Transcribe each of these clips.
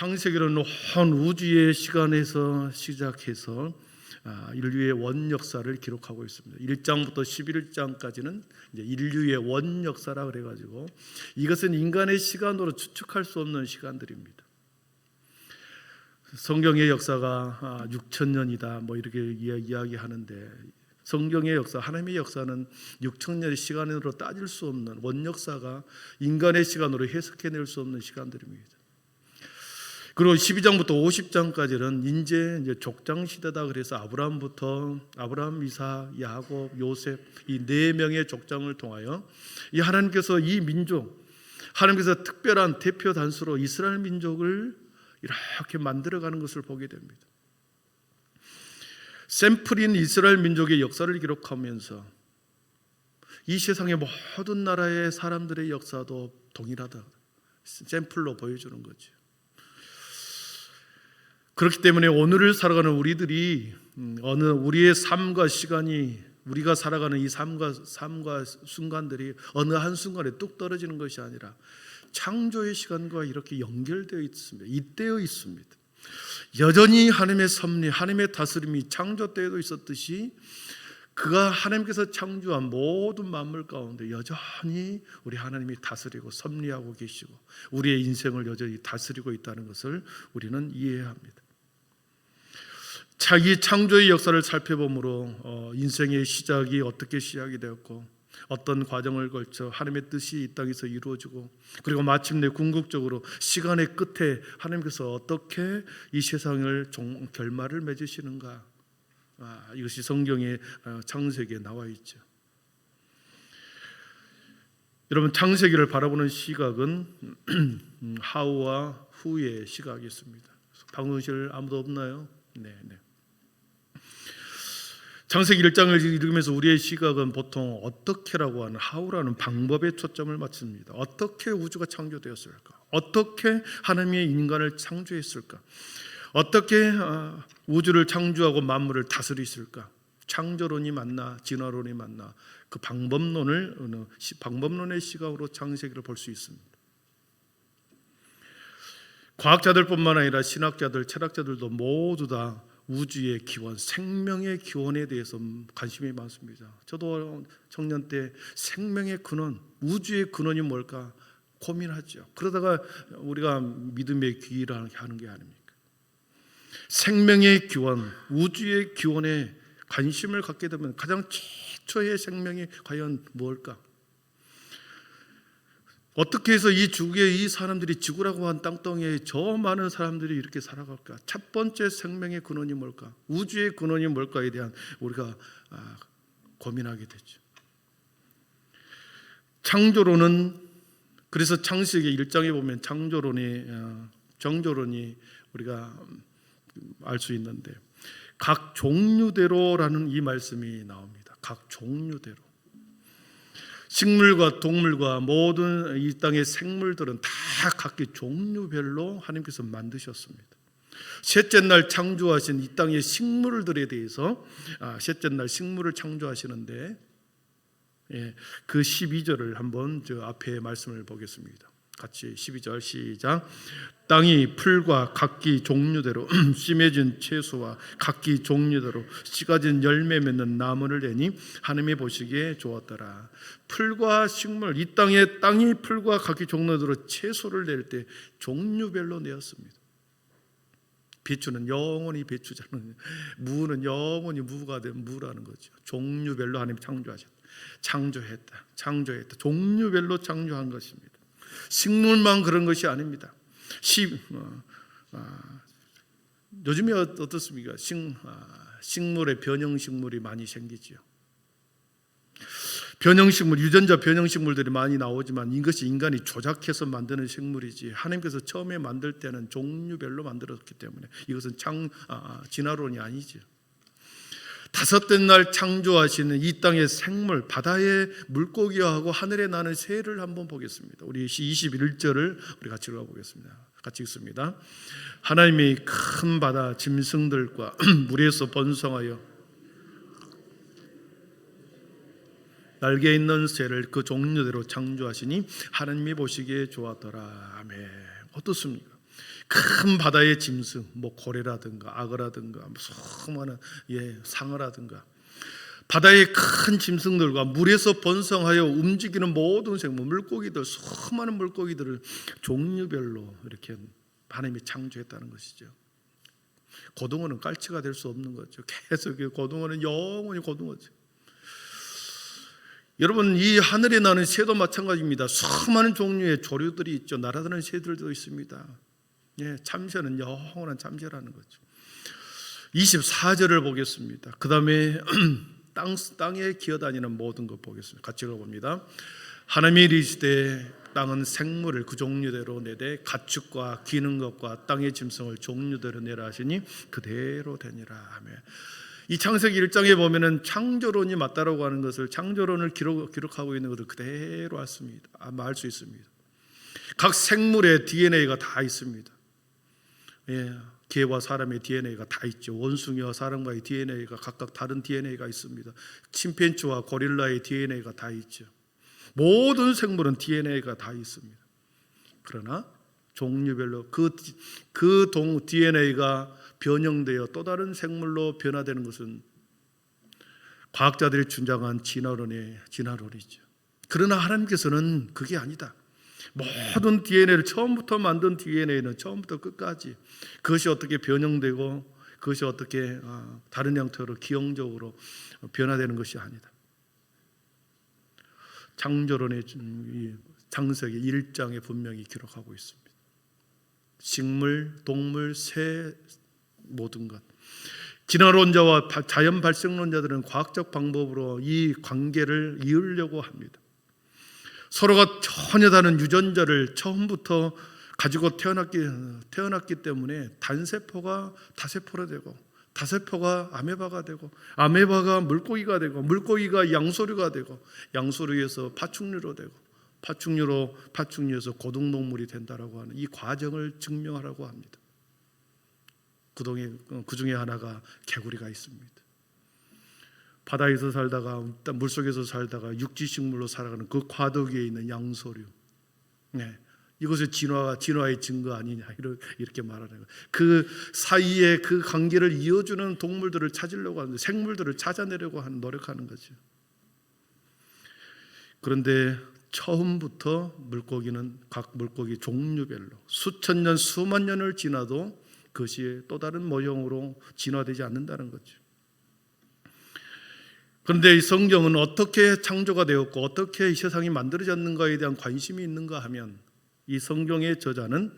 창세기는 온 우주의 시간에서 시작해서 인류의 원 역사를 기록하고 있습니다. 1장부터 11장까지는 이제 인류의 원 역사라 그래가지고 이것은 인간의 시간으로 추측할 수 없는 시간들입니다. 성경의 역사가 6,000년이다 뭐 이렇게 이야기하는데, 성경의 역사, 하나님의 역사는 6,000년의 시간으로 따질 수 없는 원 역사가 인간의 시간으로 해석해낼 수 없는 시간들입니다. 그리고 12장부터 50장까지는 이제 족장 시대다. 그래서 아브라함, 이삭, 야곱, 요셉 이 네 명의 족장을 통하여 이 하나님께서 이 민족, 하나님께서 특별한 대표 단수로 이스라엘 민족을 이렇게 만들어가는 것을 보게 됩니다. 샘플인 이스라엘 민족의 역사를 기록하면서 이 세상의 모든 나라의 사람들의 역사도 동일하다, 샘플로 보여주는 거죠. 그렇기 때문에 오늘을 살아가는 우리들이 우리의 삶과 시간이, 우리가 살아가는 이 삶과 순간들이 어느 한순간에 뚝 떨어지는 것이 아니라 창조의 시간과 이렇게 연결되어 있습니다. 잇대어 있습니다. 여전히 하나님의 섭리, 하나님의 다스림이 창조 때에도 있었듯이 하나님께서 창조한 모든 만물 가운데 여전히 우리 하나님이 다스리고 섭리하고 계시고 우리의 인생을 여전히 다스리고 있다는 것을 우리는 이해해야 합니다. 자기 창조의 역사를 살펴보므로 인생의 시작이 어떻게 시작이 되었고 어떤 과정을 걸쳐 하나님의 뜻이 이 땅에서 이루어지고, 그리고 마침내 궁극적으로 시간의 끝에 하나님께서 어떻게 이 세상을 결말을 맺으시는가, 이것이 성경의 창세기에 나와 있죠. 여러분, 창세기를 바라보는 시각은 하우와 후의 시각이 있습니다. 방문실 아무도 없나요? 네. 창세기 1장을 읽으면서 우리의 시각은 보통 어떻게라고 하는 하우라는 방법에 초점을 맞춥니다. 어떻게 우주가 창조되었을까? 어떻게 하나님의 인간을 창조했을까? 어떻게 우주를 창조하고 만물을 다스리실까? 창조론이 맞나 진화론이 맞나, 그 방법론의 시각으로 창세기를 볼 수 있습니다. 과학자들뿐만 아니라 신학자들, 철학자들도 모두 다 우주의 기원, 생명의 기원에 대해서 관심이 많습니다. 저도 청년 때 생명의 근원, 우주의 근원이 뭘까 고민하죠. 그러다가 우리가 믿음의 귀를 하는 게 아닙니까? 생명의 기원, 우주의 기원에 관심을 갖게 되면 가장 최초의 생명이 과연 무엇일까? 어떻게 해서 이 사람들이 지구라고 한 땅덩이에 저 많은 사람들이 이렇게 살아갈까? 첫 번째 생명의 근원이 뭘까? 우주의 근원이 뭘까에 대한 우리가 고민하게 되죠. 창조론은, 그래서 창세기 1장에 보면 정조론이 우리가 알 수 있는데, 각 종류대로라는 이 말씀이 나옵니다. 각 종류대로. 식물과 동물과 모든 이 땅의 생물들은 다 각기 종류별로 하나님께서 만드셨습니다. 셋째 날 창조하신 이 땅의 식물들에 대해서 셋째 날 식물을 창조하시는데, 그 12절을 한번 저 앞에 말씀을 보겠습니다. 같이 12절 시작. 땅이 풀과 각기 종류대로 심해진 채소와 각기 종류대로 씨 가진 열매 맺는 나무를 내니 하나님이 보시기에 좋았더라. 풀과 식물, 이 땅이 풀과 각기 종류대로 채소를 낼 때 종류별로 내었습니다. 배추는 영원히 배추잖아요. 무는 영원히 무가 된 무라는 거죠. 종류별로 하나님 창조했다. 종류별로 창조한 것입니다. 식물만 그런 것이 아닙니다. 요즘에 어떻습니까? 식물에 변형식물이 많이 생기죠. 유전자 변형식물들이 많이 나오지만 이것이 인간이 조작해서 만드는 식물이지, 하나님께서 처음에 만들 때는 종류별로 만들었기 때문에 이것은 진화론이 아니죠. 다섯째 날 창조하시는 이 땅의 생물, 바다의 물고기하고 하늘에 나는 새를 한번 보겠습니다. 우리 21절을 우리 같이 읽어보겠습니다. 같이 읽습니다. 하나님이 큰 바다 짐승들과 물에서 번성하여 날개 있는 새를 그 종류대로 창조하시니 하나님이 보시기에 좋았더라. 아멘. 어떻습니까? 큰 바다의 짐승, 뭐 고래라든가 악어라든가 수많은 상어라든가 바다의 큰 짐승들과 물에서 번성하여 움직이는 모든 생물, 물고기들, 수많은 물고기들을 종류별로 이렇게 하나님이 창조했다는 것이죠. 고등어는 깔치가 될 수 없는 거죠. 계속 고등어는 영원히 고등어죠. 여러분, 이 하늘에 나는 새도 마찬가지입니다. 수많은 종류의 조류들이 있죠. 날아다니는 새들도 있습니다. 참새는 영원한 참새라는 거죠. 24절을 보겠습니다. 그 다음에 땅에 기어다니는 모든 것 보겠습니다. 같이 읽어봅니다. 하나님이 이르시되 땅은 생물을 그 종류대로 내되 가축과 기는 것과 땅의 짐승을 종류대로 내라 하시니 그대로 되니라. 아멘. 이 창세기 1장에 보면은 창조론이 맞다라고 하는 것을, 창조론을 기록하고 있는 것을 그대로 알 수 있습니다. 각 생물의 DNA가 다 있습니다. 개와 사람의 DNA가 다 있죠. 원숭이와 사람과의 DNA가 각각 다른 DNA가 있습니다. 침팬지와 고릴라의 DNA가 다 있죠. 모든 생물은 DNA가 다 있습니다. 그러나 종류별로 그 DNA가 변형되어 또 다른 생물로 변화되는 것은 과학자들이 주장한 진화론이죠. 그러나 하나님께서는 그게 아니다. 모든 DNA를, 처음부터 만든 DNA는 처음부터 끝까지 그것이 어떻게 변형되고 그것이 어떻게 다른 형태로 기형적으로 변화되는 것이 아니다. 창조론의 창세기 1장에 분명히 기록하고 있습니다. 식물, 동물, 새, 모든 것. 진화론자와 자연 발생론자들은 과학적 방법으로 이 관계를 이으려고 합니다. 서로가 전혀 다른 유전자를 처음부터 가지고 태어났기 때문에 단세포가 다세포로 되고, 다세포가 아메바가 되고, 아메바가 물고기가 되고, 물고기가 양서류가 되고, 양서류에서 파충류로 되고, 파충류에서 고등동물이 된다라고 하는 이 과정을 증명하라고 합니다. 그 중에 하나가 개구리가 있습니다. 바다에서 살다가 물속에서 살다가 육지식물로 살아가는 그 과도기에 있는 양서류. 이것이 진화의 증거 아니냐 이렇게 말하는 거예요. 그 사이에 그 관계를 이어주는 동물들을 찾으려고 하는데, 생물들을 찾아내려고 노력하는 거죠. 그런데 처음부터 물고기는 각 물고기 종류별로 수천 년, 수만 년을 지나도 그것이 또 다른 모형으로 진화되지 않는다는 거죠. 그런데 이 성경은 어떻게 창조가 되었고 어떻게 이 세상이 만들어졌는가에 대한 관심이 있는가 하면, 이 성경의 저자는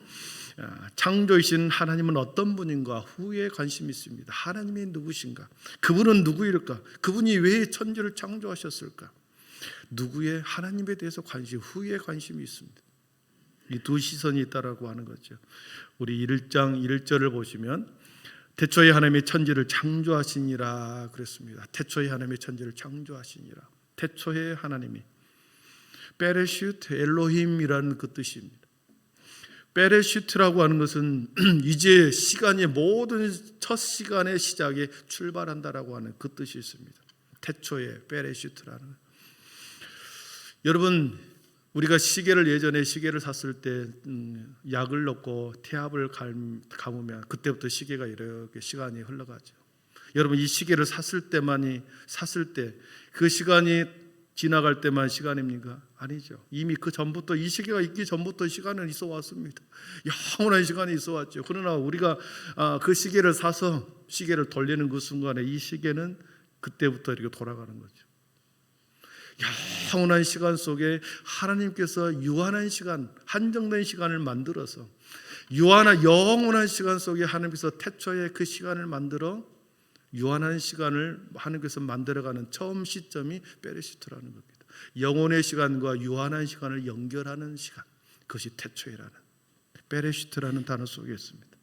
창조이신 하나님은 어떤 분인가 후에 관심이 있습니다. 하나님이 누구신가? 그분은 누구일까? 그분이 왜 천지를 창조하셨을까? 누구의 하나님에 대해서 후에 관심이 있습니다. 이 두 시선이 있다라고 하는 거죠. 우리 1장 1절을 보시면 태초에 하나님이 천지를 창조하시니라 그랬습니다. 태초에 하나님이 천지를 창조하시니라. 태초에 하나님이, 베레슈트 엘로힘이라는 그 뜻입니다. 베레슈트라고 하는 것은 이제 시간이 모든 첫 시간의 시작에 출발한다라고 하는 그 뜻이 있습니다. 태초에 베레슈트라는 것. 여러분, 우리가 예전에 시계를 샀을 때 약을 넣고 태압을 감으면 그때부터 시계가 이렇게 시간이 흘러가죠. 여러분, 이 시계를 샀을 때 그 시간이 지나갈 때만 시간입니까? 아니죠. 이미 그 전부터, 이 시계가 있기 전부터 시간은 있어 왔습니다. 영원한 시간이 있어 왔죠. 그러나 우리가 그 시계를 사서 시계를 돌리는 그 순간에 이 시계는 그때부터 이렇게 돌아가는 거죠. 영원한 시간 속에 하나님께서 유한한 시간, 한정된 시간을 만들어서, 영원한 시간 속에 하나님께서 태초에 그 시간을 만들어 유한한 시간을 하나님께서 만들어가는 처음 시점이 베레시트라는 겁니다. 영혼의 시간과 유한한 시간을 연결하는 시간, 그것이 태초이라는 베레시트라는 단어 속에 있습니다.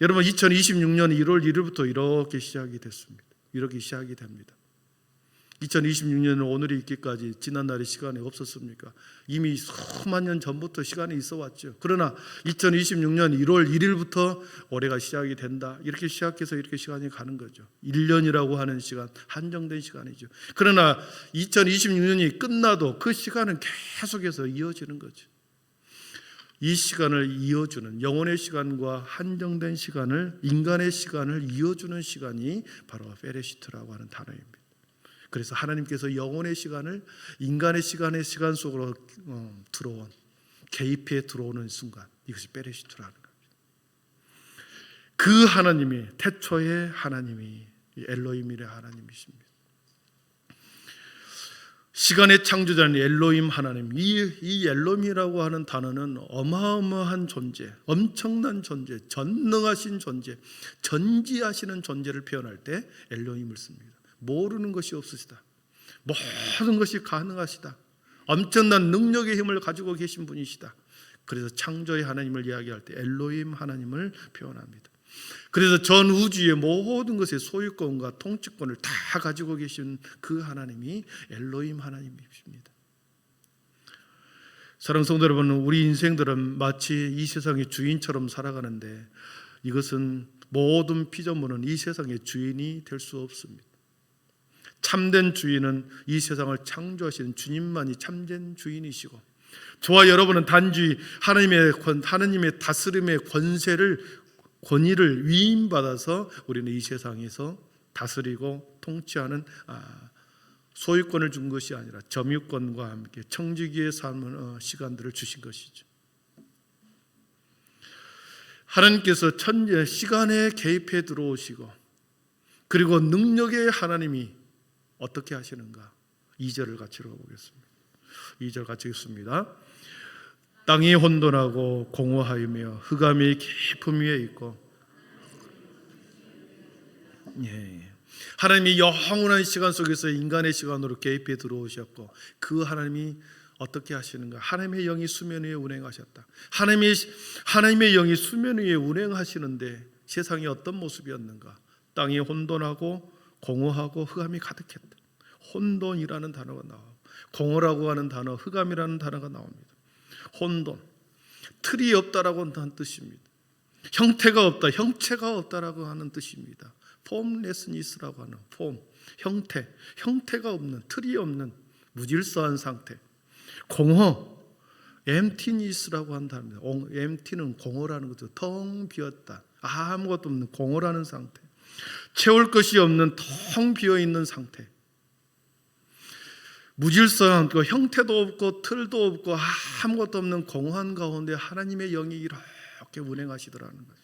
여러분, 2026년 1월 1일부터 이렇게 시작이 됐습니다. 이렇게 시작이 됩니다. 2026년은 오늘이 있기까지 지난날의 시간이 없었습니까? 이미 수만 년 전부터 시간이 있어 왔죠. 그러나 2026년 1월 1일부터 올해가 시작이 된다. 이렇게 시작해서 이렇게 시간이 가는 거죠. 1년이라고 하는 시간, 한정된 시간이죠. 그러나 2026년이 끝나도 그 시간은 계속해서 이어지는 거죠. 이 시간을 이어주는, 영혼의 시간과 한정된 시간을, 인간의 시간을 이어주는 시간이 바로 베레시트라고 하는 단어입니다. 그래서 하나님께서 영혼의 시간을 인간의 시간 속으로 들어온, 개입해 들어오는 순간, 이것이 베레시트라는 겁니다. 그 하나님이, 태초의 하나님이 엘로힘이라 하나님이십니다. 시간의 창조자는 엘로힘 하나님. 이 엘로힘이라고 하는 단어는 어마어마한 존재, 엄청난 존재, 전능하신 존재, 전지하시는 존재를 표현할 때 엘로힘을 씁니다. 모르는 것이 없으시다, 모든 것이 가능하시다, 엄청난 능력의 힘을 가지고 계신 분이시다. 그래서 창조의 하나님을 이야기할 때 엘로힘 하나님을 표현합니다. 그래서 전 우주의 모든 것의 소유권과 통치권을 다 가지고 계신 그 하나님이 엘로힘 하나님이십니다. 사랑하는 성도 여러분, 우리 인생들은 마치 이 세상의 주인처럼 살아가는데, 이것은 모든 피조물은 이 세상의 주인이 될 수 없습니다. 참된 주인은 이 세상을 창조하시는 주님만이 참된 주인이시고, 저와 여러분은 단지 하나님의 다스림의 권위를 위임받아서 우리는 이 세상에서 다스리고 통치하는 소유권을 준 것이 아니라 점유권과 함께 청지기의 삶은 시간들을 주신 것이죠. 하나님께서 천재 시간에 개입해 들어오시고, 그리고 능력의 하나님이 어떻게 하시는가? 2절을 같이 읽어보겠습니다. 2절 같이 읽습니다. 땅이 혼돈하고 공허하며 흑암이 깊음 위에 있고, 하나님이 영원한 시간 속에서 인간의 시간으로 개입해 들어오셨고, 그 하나님이 어떻게 하시는가? 하나님의 영이 수면 위에 운행하셨다. 하나님의 영이 수면 위에 운행하시는데 세상이 어떤 모습이었는가? 땅이 혼돈하고 공허하고 흑암이 가득했다. 혼돈이라는 단어가 나오고, 공허라고 하는 단어, 흑암이라는 단어가 나옵니다. 혼돈, 틀이 없다라고 하는 뜻입니다. 형태가 없다, 형체가 없다라고 하는 뜻입니다. 폼레스니스라고 하는 폼, 형태가 없는, 틀이 없는 무질서한 상태. 공허, emptiness라고 한답니다. empty는 공허라는 거죠. 텅 비었다, 아무것도 없는 공허라는 상태. 채울 것이 없는 텅 비어 있는 상태. 무질서한, 형태도 없고 틀도 없고 아무것도 없는 공허한 가운데 하나님의 영이 이렇게 운행하시더라는 거죠.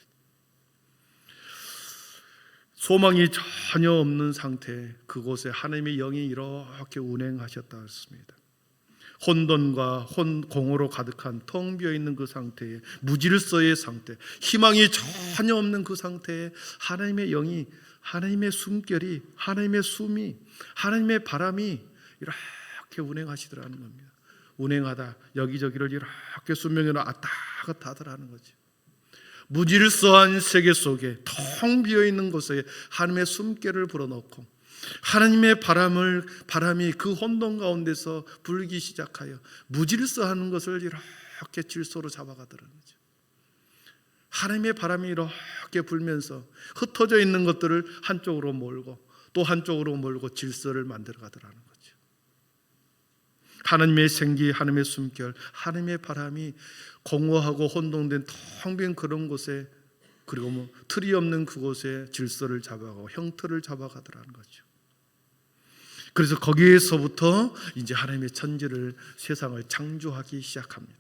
소망이 전혀 없는 상태, 그곳에 하나님의 영이 이렇게 운행하셨다 했습니다. 혼돈과 공허로 가득한 텅 비어있는 그 상태에, 무질서의 상태, 희망이 전혀 없는 그 상태에 하나님의 영이, 하나님의 숨결이, 하나님의 숨이, 하나님의 바람이 이렇게 운행하시더라는 겁니다. 운행하다 여기저기를 이렇게 수명으로 왔다 갔다 하더라는 거죠. 무질서한 세계 속에 텅 비어있는 곳에 하나님의 숨결을 불어넣고, 하나님의 바람이 그 혼돈 가운데서 불기 시작하여 무질서한 것을 이렇게 질서로 잡아가더라는 거죠. 하나님의 바람이 이렇게 불면서 흩어져 있는 것들을 한쪽으로 몰고 또 한쪽으로 몰고 질서를 만들어 가더라는 거죠. 하나님의 생기, 하나님의 숨결, 하나님의 바람이 공허하고 혼돈된 텅 빈 그런 곳에, 그리고 틀이 없는 그곳에 질서를 잡아가고 형태를 잡아가더라는 거죠. 그래서 거기에서부터 이제 하나님의 천지를, 세상을 창조하기 시작합니다.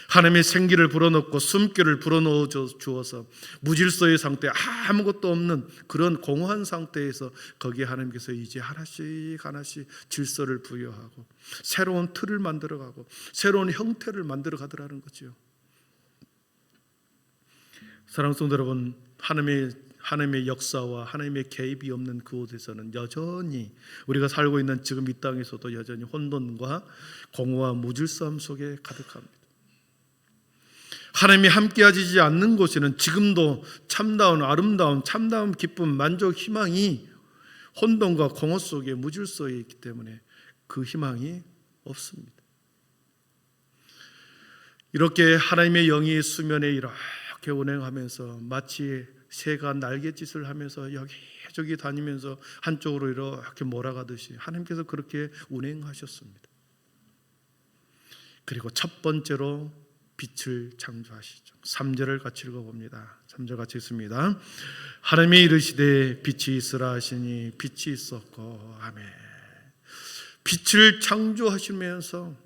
하나님의 생기를 불어넣고 숨결을 불어넣어 주어서 무질서의 상태, 아무것도 없는 그런 공허한 상태에서 거기에 하나님께서 이제 하나씩 질서를 부여하고 새로운 틀을 만들어가고 새로운 형태를 만들어 가더라는 거죠. 사랑하는 성도 여러분, 하나님의 역사와 하나님의 개입이 없는 그곳에서는 여전히 우리가 살고 있는 지금 이 땅에서도 여전히 혼돈과 공허와 무질서함 속에 가득합니다. 하나님이 함께하지 않는 곳에는 지금도 참다운 기쁨, 만족, 희망이 혼돈과 공허 속에, 무질서에 있기 때문에 그 희망이 없습니다. 이렇게 하나님의 영이 수면에 이렇게 운행하면서 마치 새가 날갯짓을 하면서 여기저기 다니면서 한쪽으로 이렇게 몰아가듯이 하나님께서 그렇게 운행하셨습니다. 그리고 첫 번째로 빛을 창조하시죠. 3절을 같이 읽어봅니다. 3절 같이 읽습니다. 하나님이 이르시되 빛이 있으라 하시니 빛이 있었고 아멘. 빛을 창조하시면서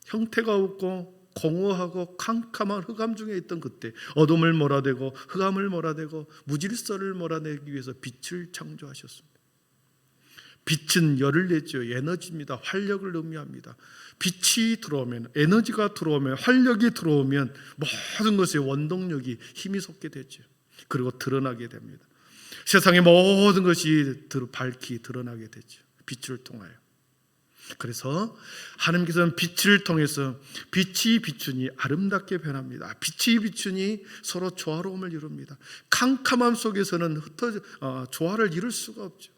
형태가 없고 공허하고 캄캄한 흑암 중에 있던 그때 어둠을 몰아내고 흑암을 몰아내고 무질서를 몰아내기 위해서 빛을 창조하셨습니다. 빛은 열을 내죠. 에너지입니다. 활력을 의미합니다. 빛이 들어오면, 에너지가 들어오면, 활력이 들어오면 모든 것의 원동력이 힘이 솟게 되죠. 그리고 드러나게 됩니다. 세상의 모든 것이 밝히 드러나게 되죠. 빛을 통하여. 그래서 하나님께서는 빛을 통해서 빛이 비추니 아름답게 변합니다. 빛이 비추니 서로 조화로움을 이룹니다. 캄캄함 속에서는 조화를 이룰 수가 없죠.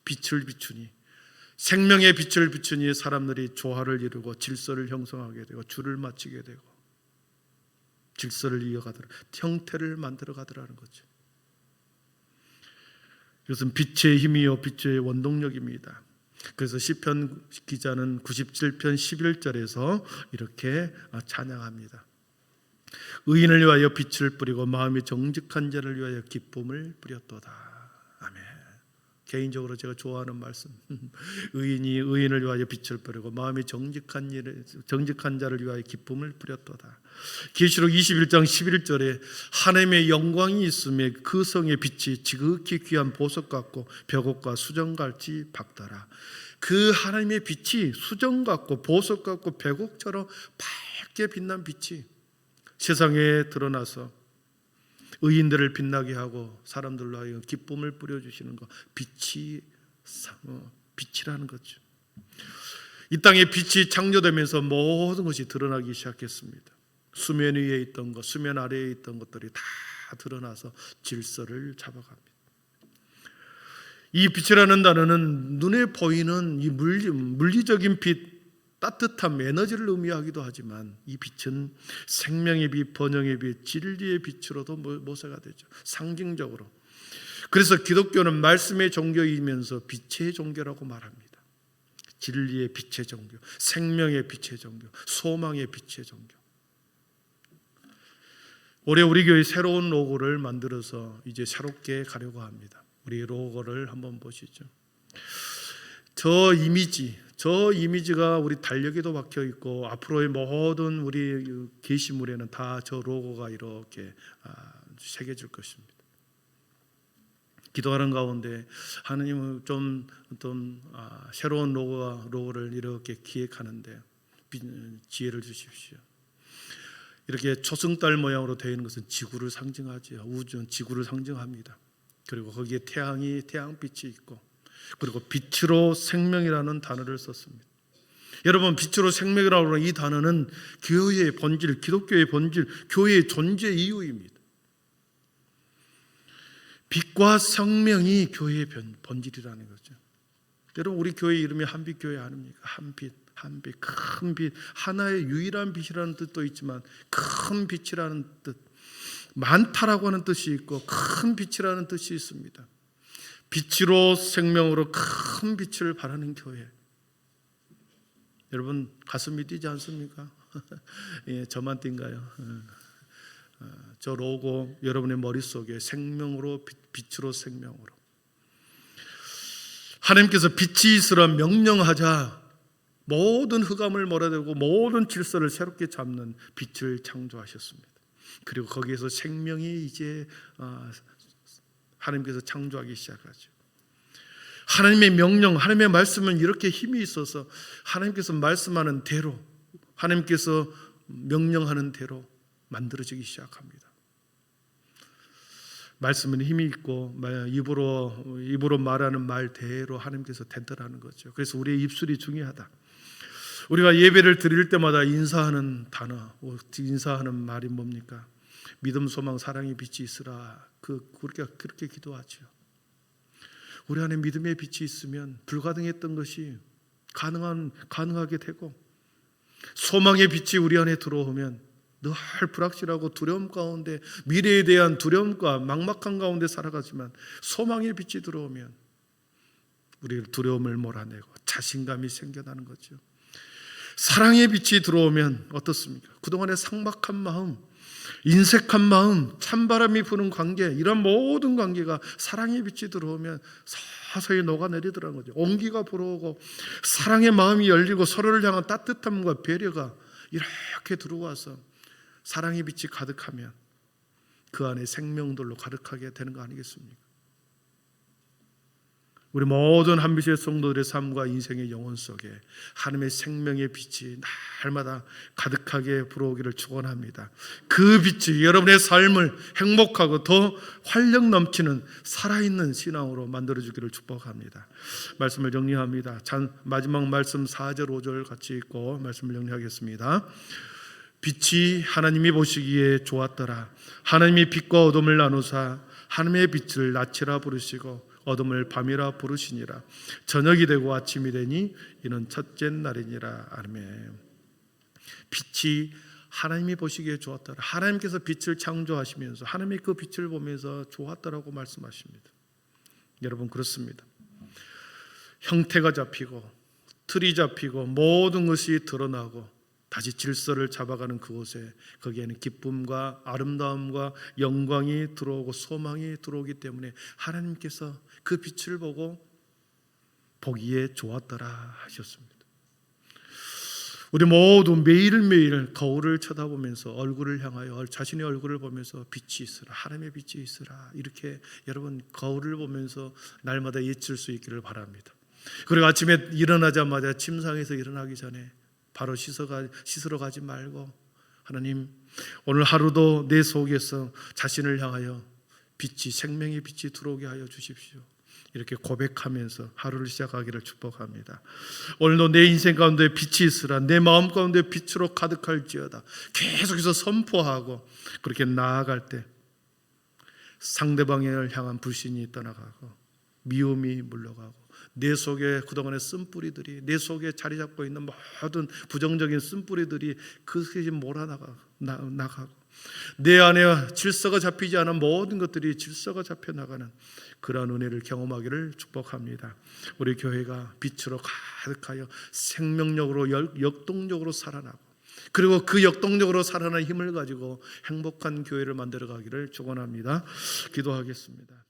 빛을 비추니, 생명의 빛을 비추니 사람들이 조화를 이루고 질서를 형성하게 되고 줄을 맞추게 되고 질서를 이어가더라, 형태를 만들어 가더라는 거죠. 이것은 빛의 힘이요 빛의 원동력입니다. 그래서 시편 기자는 97편 11절에서 이렇게 찬양합니다. 의인을 위하여 빛을 뿌리고 마음이 정직한 자를 위하여 기쁨을 뿌렸도다. 아멘. 개인적으로 제가 좋아하는 말씀. 의인이 의인을 위하여 빛을 뿌리고 마음이 정직한 자를 위하여 기쁨을 뿌렸도다. 계시록 21장 11절에 하나님의 영광이 있음에 그 성의 빛이 지극히 귀한 보석 같고 벽옥과 수정 같이 밝더라. 그 하나님의 빛이 수정 같고 보석 같고 벽옥처럼 밝게 빛난 빛이 세상에 드러나서 의인들을 빛나게 하고 사람들로 하여금 기쁨을 뿌려주시는 것, 빛이라는 거죠. 이 땅에 빛이 창조되면서 모든 것이 드러나기 시작했습니다. 수면 위에 있던 것, 수면 아래에 있던 것들이 다 드러나서 질서를 잡아갑니다. 이 빛이라는 단어는 눈에 보이는 이 물리적인 빛, 따뜻함, 에너지를 의미하기도 하지만 이 빛은 생명의 빛, 번영의 빛, 진리의 빛으로도 모세가 되죠. 상징적으로. 그래서 기독교는 말씀의 종교이면서 빛의 종교라고 말합니다. 진리의 빛의 종교, 생명의 빛의 종교, 소망의 빛의 종교. 올해 우리 교회 새로운 로고를 만들어서 이제 새롭게 가려고 합니다. 우리 로고를 한번 보시죠. 저 이미지가 우리 달력에도 박혀 있고 앞으로의 모든 우리 게시물에는 다 저 로고가 이렇게 새겨질 것입니다. 기도하는 가운데 하나님은 좀 새로운 로고를 이렇게 기획하는데 지혜를 주십시오. 이렇게 초승달 모양으로 되어 있는 것은 지구를 상징하죠. 우주는 지구를 상징합니다. 그리고 거기에 태양빛이 있고, 그리고 빛으로 생명이라는 단어를 썼습니다. 여러분, 빛으로 생명이라고 하는 이 단어는 교회의 본질, 기독교의 본질, 교회의 존재 이유입니다. 빛과 생명이 교회의 본질이라는 거죠. 여러분, 우리 교회 이름이 한빛교회 아닙니까? 한빛, 큰 빛, 하나의 유일한 빛이라는 뜻도 있지만 큰 빛이라는 뜻, 많다라고 하는 뜻이 있고 큰 빛이라는 뜻이 있습니다. 빛으로 생명으로 큰 빛을 발하는 교회. 여러분, 가슴이 뛰지 않습니까? 예, 저만 뛴가요? 저 로고 여러분의 머릿속에 생명으로, 빛으로 생명으로. 하나님께서 빛이 있으라 명령하자 모든 흑암을 몰아내고 모든 질서를 새롭게 잡는 빛을 창조하셨습니다. 그리고 거기에서 생명이 이제 하나님께서 창조하기 시작하죠. 하나님의 명령, 하나님의 말씀은 이렇게 힘이 있어서 하나님께서 말씀하는 대로, 하나님께서 명령하는 대로 만들어지기 시작합니다. 말씀은 힘이 있고 입으로 말하는 말대로 하나님께서 된다는 거죠. 그래서 우리의 입술이 중요하다. 우리가 예배를 드릴 때마다 인사하는 단어, 인사하는 말이 뭡니까? 믿음, 소망, 사랑의 빛이 있으라. 그렇게 기도하죠. 우리 안에 믿음의 빛이 있으면 불가능했던 것이 가능하게 되고, 소망의 빛이 우리 안에 들어오면 늘 불확실하고 두려움 가운데, 미래에 대한 두려움과 막막한 가운데 살아가지만 소망의 빛이 들어오면 우리를 두려움을 몰아내고 자신감이 생겨나는 거죠. 사랑의 빛이 들어오면 어떻습니까? 그동안의 삭막한 마음, 인색한 마음, 찬바람이 부는 관계, 이런 모든 관계가 사랑의 빛이 들어오면 서서히 녹아내리더라는 거죠. 온기가 불어오고 사랑의 마음이 열리고 서로를 향한 따뜻함과 배려가 이렇게 들어와서 사랑의 빛이 가득하면 그 안에 생명들로 가득하게 되는 거 아니겠습니까? 우리 모든 한빛의 성도들의 삶과 인생의 영혼 속에 하나님의 생명의 빛이 날마다 가득하게 불어오기를 축원합니다. 그 빛이 여러분의 삶을 행복하고 더 활력 넘치는 살아있는 신앙으로 만들어주기를 축복합니다. 말씀을 정리합니다. 마지막 말씀 4절 5절 같이 읽고 말씀을 정리하겠습니다. 빛이 하나님이 보시기에 좋았더라. 하나님이 빛과 어둠을 나누사 하나님의 빛을 낮이라 부르시고 어둠을 밤이라 부르시니라. 저녁이 되고 아침이 되니 이는 첫째 날이니라. 아멘. 빛이 하나님이 보시기에 좋았더라. 하나님께서 빛을 창조하시면서 하나님이 그 빛을 보면서 좋았더라고 말씀하십니다. 여러분, 그렇습니다. 형태가 잡히고 틀이 잡히고 모든 것이 드러나고 다시 질서를 잡아가는 그곳에 거기에는 기쁨과 아름다움과 영광이 들어오고 소망이 들어오기 때문에 하나님께서 그 빛을 보고 보기에 좋았더라 하셨습니다. 우리 모두 매일매일 거울을 쳐다보면서 얼굴을 향하여 자신의 얼굴을 보면서 빛이 있으라, 하나님의 빛이 있으라, 이렇게 여러분 거울을 보면서 날마다 외칠 수 있기를 바랍니다. 그리고 아침에 일어나자마자 침상에서 일어나기 전에 바로 씻으러 가지 말고 하나님, 오늘 하루도 내 속에서 자신을 향하여 빛이, 생명의 빛이 들어오게 하여 주십시오. 이렇게 고백하면서 하루를 시작하기를 축복합니다. 오늘도 내 인생 가운데 빛이 있으라, 내 마음 가운데 빛으로 가득할지어다 계속해서 선포하고 그렇게 나아갈 때 상대방을 향한 불신이 떠나가고 미움이 물러가고 내 속에 그동안의 쓴뿌리들이, 내 속에 자리 잡고 있는 모든 부정적인 쓴뿌리들이 그것이 몰아나가고 내 안에 질서가 잡히지 않은 모든 것들이 질서가 잡혀 나가는 그러한 은혜를 경험하기를 축복합니다. 우리 교회가 빛으로 가득하여 생명력으로 역동적으로 살아나고 그리고 그 역동적으로 살아나는 힘을 가지고 행복한 교회를 만들어 가기를 축원합니다. 기도하겠습니다.